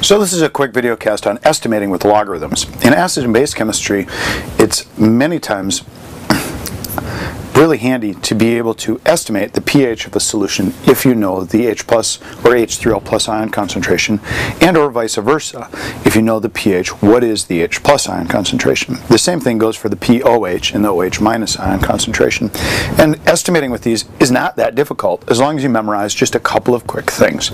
So this is a quick video cast on estimating with logarithms. In acid and base chemistry, it's many times really handy to be able to estimate the pH of a solution if you know the H plus or H3O plus ion concentration, and or vice versa. If you know the pH, what is the H plus ion concentration? The same thing goes for the pOH and the OH minus ion concentration. And estimating with these is not that difficult as long as you memorize just a couple of quick things.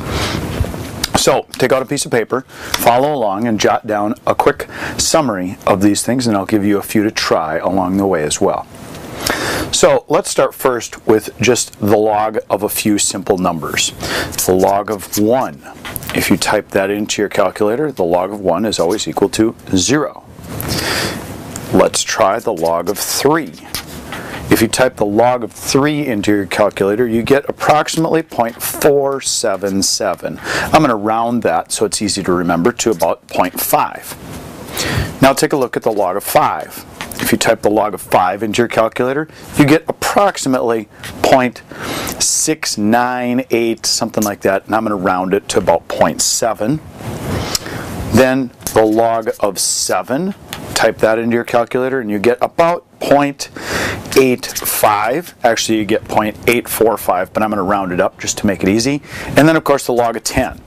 So, take out a piece of paper, follow along, and jot down a quick summary of these things, and I'll give you a few to try along the way as well. So, let's start first with just the log of a few simple numbers. The log of 1. If you type that into your calculator, the log of 1 is always equal to 0. Let's try the log of 3. If you type the log of 3 into your calculator, you get approximately 0.477. I'm going to round that so it's easy to remember to about 0.5. Now take a look at the log of 5. If you type the log of 5 into your calculator, you get approximately 0.698, something like that, and I'm going to round it to about 0.7. Then the log of 7. Type that into your calculator and you get about 0.85. Actually, you get 0.845, but I'm going to round it up just to make it easy. And then, of course, the log of 10.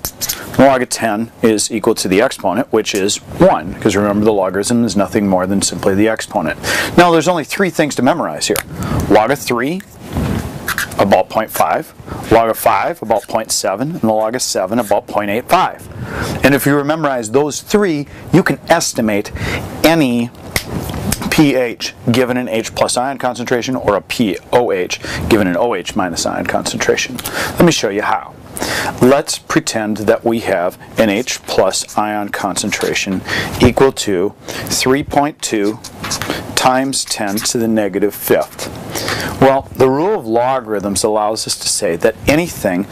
The log of 10 is equal to the exponent, which is 1, because remember the logarithm is nothing more than simply the exponent. Now, there's only 3 things to memorize here. Log of 3, about 0.5, log of 5, about 0.7, and the log of 7, about 0.85. And if you memorize those 3, you can estimate any pH given an H plus ion concentration or a pOH given an OH minus ion concentration. Let me show you how. Let's pretend that we have an H plus ion concentration equal to 3.2 times 10 to the negative 5th. Well, the rule of logarithms allows us to say that anything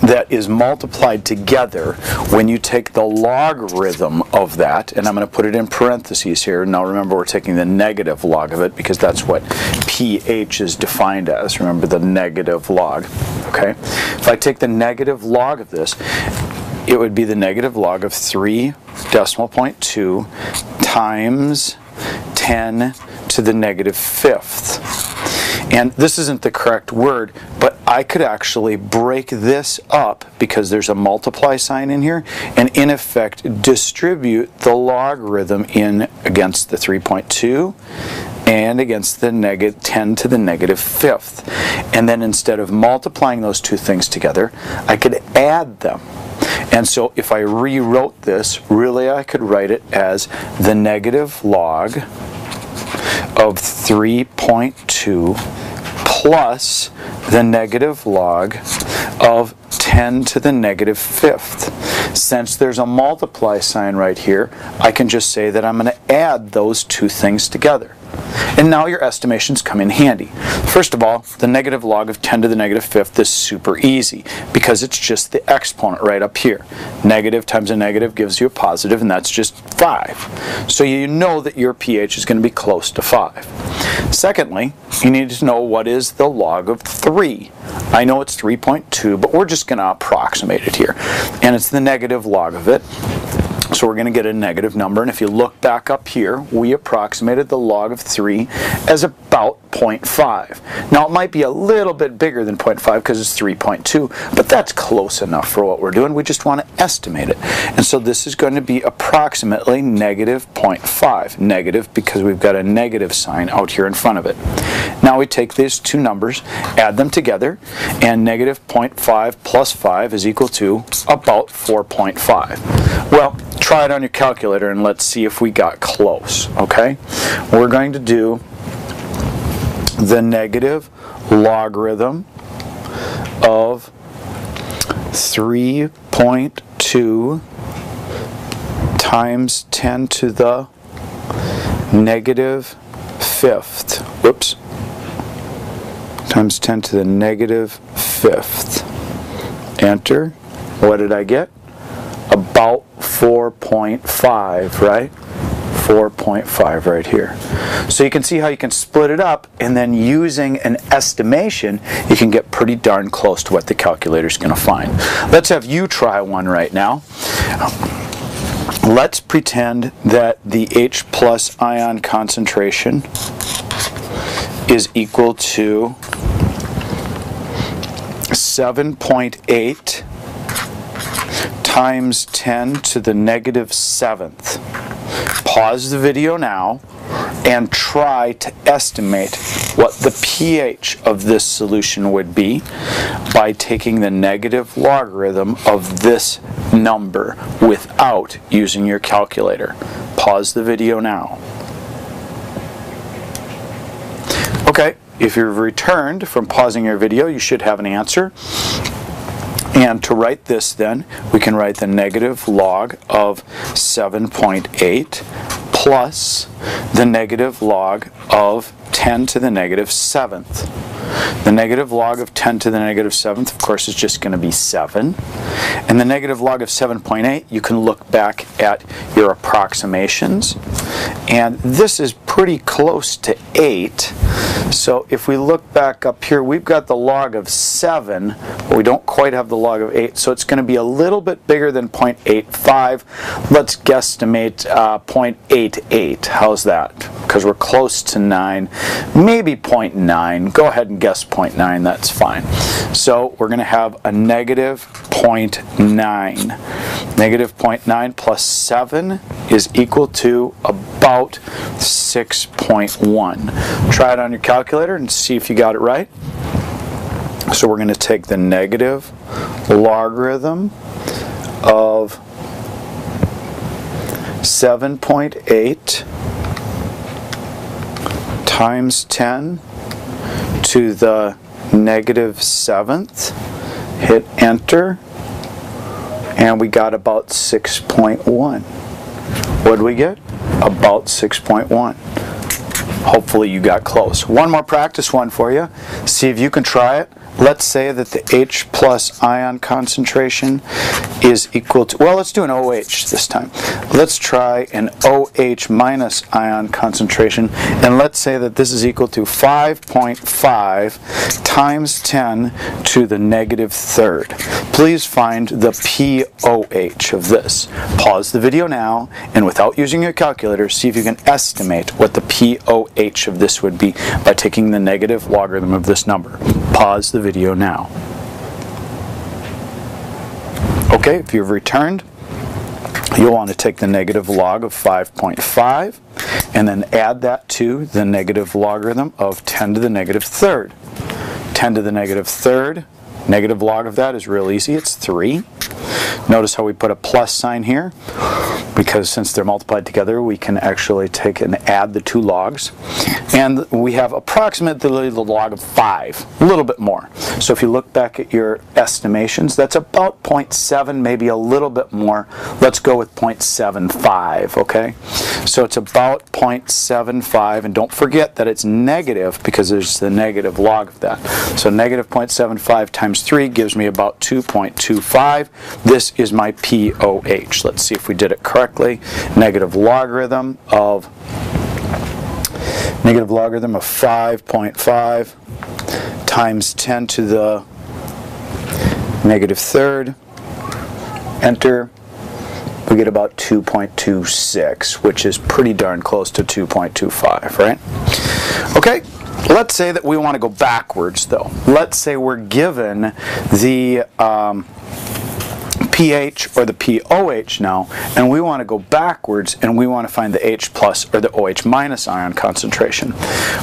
that is multiplied together, when you take the logarithm of that, and I'm going to put it in parentheses here. Now remember, we're taking the negative log of it because that's what pH is defined as. Remember the negative log. Okay? If I take the negative log of this, it would be the negative log of 3.2 times 10 to the negative 5th. And this isn't the correct word, but I could actually break this up because there's a multiply sign in here, and in effect distribute the logarithm in against the 3.2 and against the 10 to the negative 5th. And then instead of multiplying those two things together, I could add them. And so if I rewrote this, really I could write it as the negative log of 3.2 plus the negative log of 10 to the negative 5th. Since there's a multiply sign right here, I can just say that I'm going to add those two things together. And now your estimations come in handy. First of all, the negative log of 10 to the negative 5th is super easy because it's just the exponent right up here. Negative times a negative gives you a positive, and that's just 5. So you know that your pH is going to be close to 5. Secondly, you need to know what is the log of 3. I know it's 3.2, but we're just going to approximate it here. And it's the negative log of it. So we're going to get a negative number, and if you look back up here, we approximated the log of 3 as about 0.5. Now it might be a little bit bigger than 0.5 because it's 3.2, but that's close enough for what we're doing. We just want to estimate it. And so this is going to be approximately negative 0.5. Negative because we've got a negative sign out here in front of it. Now we take these two numbers, add them together, and negative 0.5 plus 5 is equal to about 4.5. Well, try it on your calculator and let's see if we got close, okay? We're going to do the negative logarithm of 3.2 times 10 to the negative 5th. Whoops. Times 10 to the negative 5th. Enter. What did I get? About 4.5, right? 4.5 right here. So you can see how you can split it up, and then using an estimation, you can get pretty darn close to what the calculator is going to find. Let's have you try one right now. Let's pretend that the H plus ion concentration is equal to 7.8 times 10 to the negative 7th. Pause the video now and try to estimate what the pH of this solution would be by taking the negative logarithm of this number without using your calculator. Pause the video now. Okay, if you've returned from pausing your video, you should have an answer. And to write this then, we can write the negative log of 7.8 plus the negative log of 10 to the negative 7th. The negative log of 10 to the negative 7th, of course, is just going to be 7. And the negative log of 7.8, you can look back at your approximations. And this is pretty close to 8. So if we look back up here, we've got the log of 7, but we don't quite have the log of 8. So it's going to be a little bit bigger than 0.85. Let's guesstimate 0.88. How's that? Because we're close to 9. Maybe 0.9. Go ahead and guess 0.9. That's fine. So we're going to have a negative 0.9. Negative 0.9 plus 7 is equal to about 6.1. Try it on your calculator and see if you got it right. So we're going to take the negative logarithm of 7.8 times 10 to the negative 7th. Hit enter, and we got about 6.1. What did we get? About 6.1. Hopefully you got close. One more practice one for you. See if you can try it. Let's say that the H plus ion concentration is equal to, well, let's do an OH this time. Let's try an OH minus ion concentration, and let's say that this is equal to 5.5 times 10 to the negative 3rd. Please find the POH of this. Pause the video now, and without using your calculator, see if you can estimate what the POH of this would be by taking the negative logarithm of this number. Pause the video now. Okay, if you've returned, you'll want to take the negative log of 5.5 and then add that to the negative logarithm of 10 to the negative 3rd. 10 to the negative 3rd, negative log of that is real easy, it's 3. Notice how we put a plus sign here, because since they're multiplied together, we can actually take and add the two logs. And we have approximately the log of 5, a little bit more. So if you look back at your estimations, that's about 0.7, maybe a little bit more. Let's go with 0.75, okay? So it's about 0.75, and don't forget that it's negative because there's the negative log of that. So negative 0.75 times 3 gives me about 2.25. This is my POH. Let's see if we did it correctly. Negative logarithm of 5.5 times 10 to the negative 3rd. Enter. We get about 2.26, which is pretty darn close to 2.25, right? Okay, let's say that we want to go backwards, though. Let's say we're given the pH or the POH now, and we want to go backwards and we want to find the H plus or the OH minus ion concentration.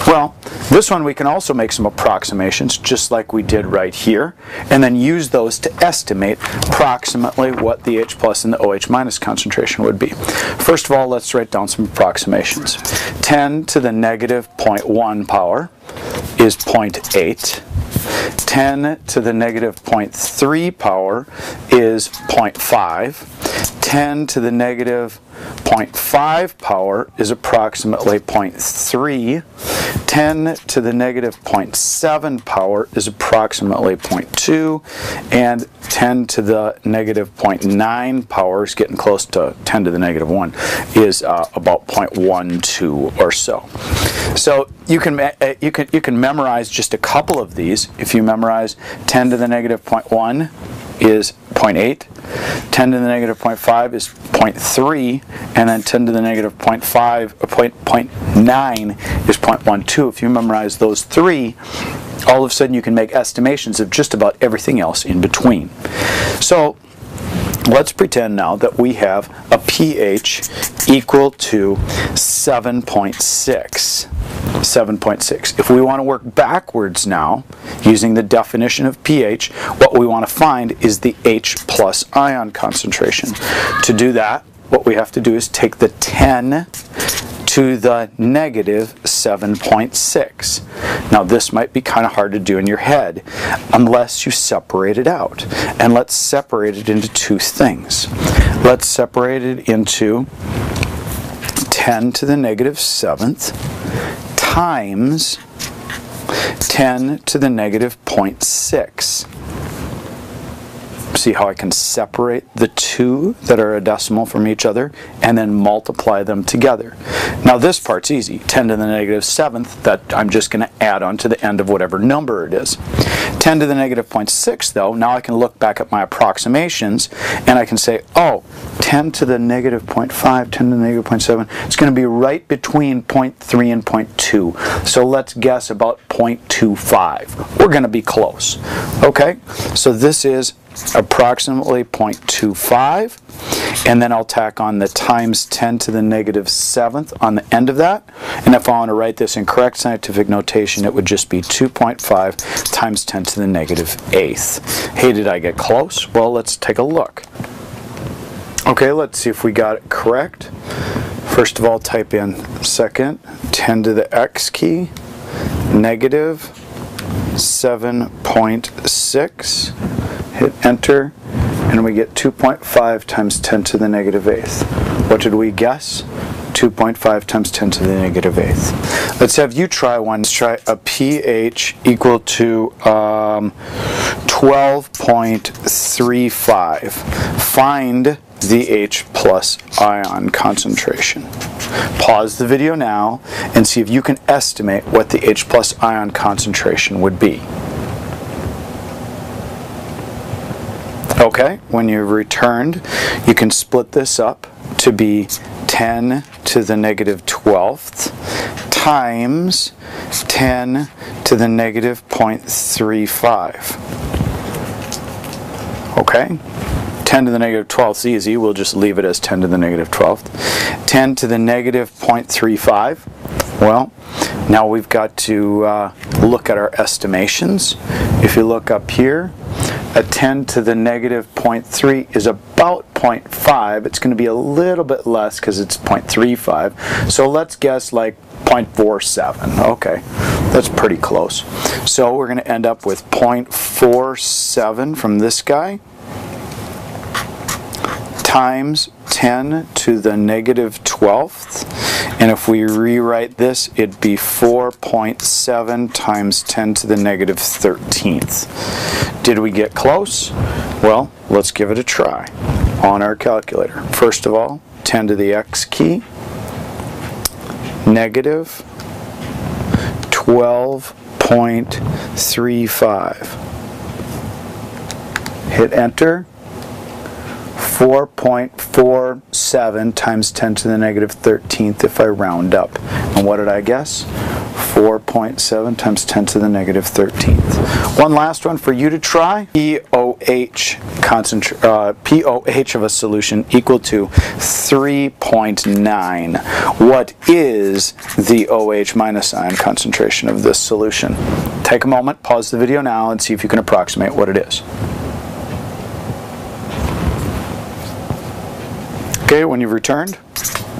Well, this one we can also make some approximations just like we did right here, and then use those to estimate approximately what the H plus and the OH minus concentration would be. First of all, let's write down some approximations. 10 to the negative 0.1 power is 0.8. 10 to the negative 0.3 power is 0.5. 10 to the negative 0.5 power is approximately 0.3. 10 to the negative 0.7 power is approximately 0.2, and 10 to the negative 0.9 power is getting close to 10 to the negative 1, is about 0.12 or so. So you can memorize just a couple of these. If you memorize 10 to the negative 0.1 is 0.8, 10 to the negative 0.5 is 0.3, and then 10 to the negative 0.5 or 0.9 is 0.12. If you memorize those three, all of a sudden you can make estimations of just about everything else in between. So let's pretend now that we have a pH equal to 7.6. 7.6. If we want to work backwards now, using the definition of pH, what we want to find is the H plus ion concentration. To do that, what we have to do is take the 10 to the negative 7.6. Now this might be kind of hard to do in your head unless you separate it out. And let's separate it into two things. Let's separate it into 10 to the negative 7th times 10 to the negative 0.6. See how I can separate the two that are a decimal from each other and then multiply them together. Now this part's easy. 10 to the negative 7th, that I'm just going to add on to the end of whatever number it is. 10 to the negative 0.6 though, now I can look back at my approximations and I can say, oh, 10 to the negative 0.5, 10 to the negative 0.7, it's going to be right between 0.3 and 0.2. So let's guess about 0.25. We're going to be close. Okay, so this is approximately 0.25, and then I'll tack on the times 10 to the negative 7th on the end of that, and if I want to write this in correct scientific notation, it would just be 2.5 times 10 to the negative 8th. Hey, did I get close? Well, let's take a look. Okay, let's see if we got it correct. First of all, type in second, 10 to the x key, negative 7.6, hit enter, and we get 2.5 times 10 to the negative 8th. What did we guess? 2.5 times 10 to the negative 8th. Let's have you try one. Let's try a pH equal to 12.35. Find the H plus ion concentration. Pause the video now and see if you can estimate what the H plus ion concentration would be. Okay, when you've returned, you can split this up to be 10 to the negative 12th times 10 to the negative 0.35. Okay, 10 to the negative 12th is easy. We'll just leave it as 10 to the negative 12th. 10 to the negative 0.35. Well, now we've got to look at our estimations. If you look up here, a 10 to the negative 0.3 is about 0.5. It's going to be a little bit less because it's 0.35. So let's guess like 0.47. Okay, that's pretty close. So we're going to end up with 0.47 from this guy times 10 to the negative 12th. And if we rewrite this, it'd be 4.7 times 10 to the negative 13th. Did we get close? Well, let's give it a try on our calculator. First of all, 10 to the x key, negative 12.35. Hit enter. 4.47 times 10 to the negative 13th if I round up. And what did I guess? 4.7 times 10 to the negative 13th. One last one for you to try. pOH of a solution equal to 3.9. What is the OH minus ion concentration of this solution? Take a moment, pause the video now, and see if you can approximate what it is. Okay, when you've returned,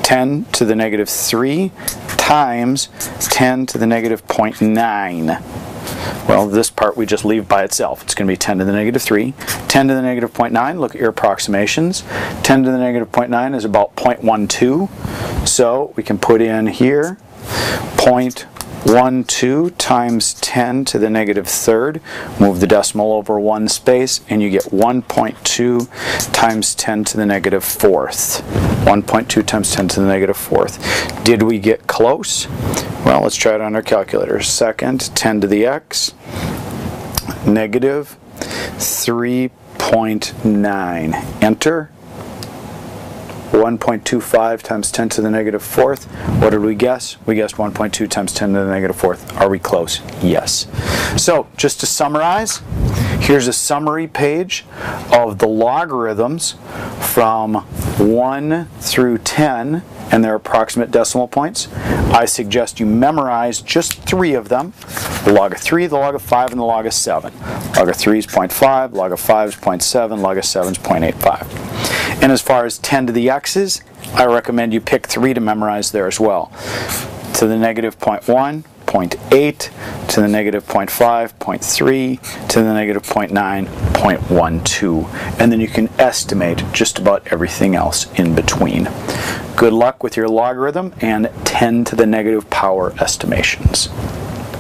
10 to the negative 3 times 10 to the negative 0.9. Well, this part we just leave by itself. It's going to be 10 to the negative 3. 10 to the negative 0.9, look at your approximations. 10 to the negative 0.9 is about 0.12. So we can put in here 0.12 1, 2 times 10 to the negative third. Move the decimal over one space and you get 1.2 times 10 to the negative fourth. 1.2 times 10 to the negative fourth. Did we get close? Well, let's try it on our calculator. Second, 10 to the x, negative 3.9. Enter. 1.25 times 10 to the negative fourth. What did we guess? We guessed 1.2 times 10 to the negative fourth. Are we close? Yes. So, just to summarize, here's a summary page of the logarithms from 1 through 10 and their approximate decimal points. I suggest you memorize just 3 of them: the log of 3, the log of 5, and the log of 7. Log of 3 is 0.5, log of 5 is 0.7, log of 7 is 0.85. And as far as 10 to the x's, I recommend you pick 3 to memorize there as well. To the negative 0.1, 0.8, to the negative 0.5, 0.3, to the negative 0.9, 0.12. And then you can estimate just about everything else in between. Good luck with your logarithm and 10 to the negative power estimations.